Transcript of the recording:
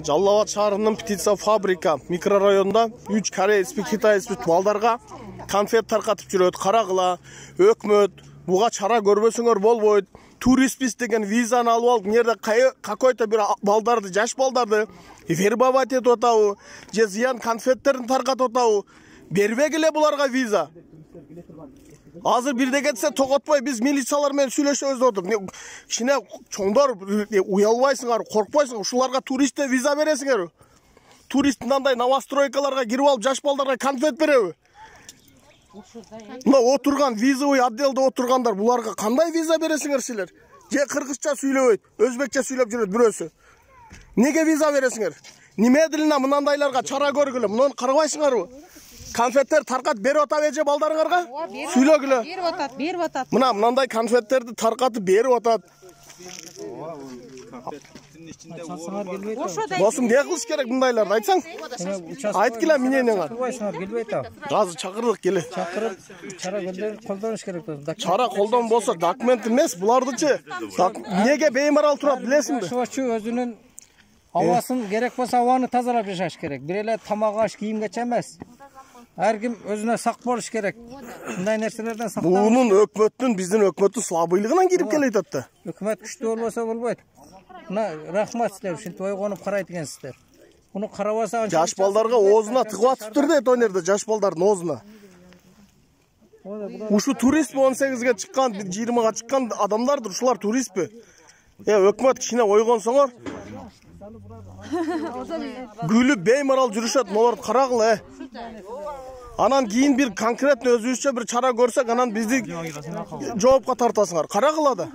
Жалал Абад шаарынын птица фабрика микрорайонунда 3 корейспи, китайспи балдарга конфет таркатып жүрөт. Карагыла, өкмөт буга чара көрбөсөңөр болбойт. Туристпиз деген визаны алып алып, нерде какой-то бир балдарды, жаш балдарды вербовать этип атабы, же зыян конфеттерин таркатып атабы. Бербегиле буларга виза. Азыр бирде кетсе токотпой биз милициялар менен сүйлөшөбүз деп атып. Кичине чоңдор уялбайсыңар, коркпойсуңар, ушуларга туристте виза бересиңер. Турист мындай новостройкаларга кирип алып, жаш балдарга конфет береби? Мына отурган визовый отделде отургандар, буларга кандай виза бересиңер силер? Же кыргызча сүйлөбөйт, өзбекче сүйлөп жүрөт бирөөсү. Неге виза бересиңер? Немедленно мынандайларга чара көргүлө, муну карабайсыңарбы? Конфеттер таркат берип атабы эже балдарыңарга? Сүйлөгүлө. Берип атат. Мындай конфеттерди таркатып берип атат. Досум, не кылыш керек мындайларды айтсаң? Айткыла мнениеңа. Азыр чакырдык келе. Чакырып, чара колдонуш керек. Чара колдон болсо документ эмес, булардычы. Неге беймарал турат билесиңби? Шоочу өзүнүн абасын керек болсо абаны тазалап жашаш керек. Бир эле тамак аш кийимгече эмес. Ар ким өзүнө сак болуш керек. Мындай нерселерден сактанып. Бунун өкмөттүн, биздин өкмөттүн слабыйлыгынан кирип келет атты. Өкмөт күчтүү болбосо болбойт. Мына рахмат силер, ушинтип ойгонуп карайт экенсиздер. Муну карабаса жаш балдарга оозуна тыгып атыптыр дейт өнерде, жаш балдардын оозуна. Ушу туристпи 18ге чыккан, 20га чыккан адамдардыр, ушулар туристпи? Өкмөт кичине ойгонсоңор. Гүлүп беймарал жүрүшөт, муларды карагыла. Анан кийин бир конкретно өзүбүзчө бир чара көрсөк, анан бизди жоопко тартасыңар. Карагыла да.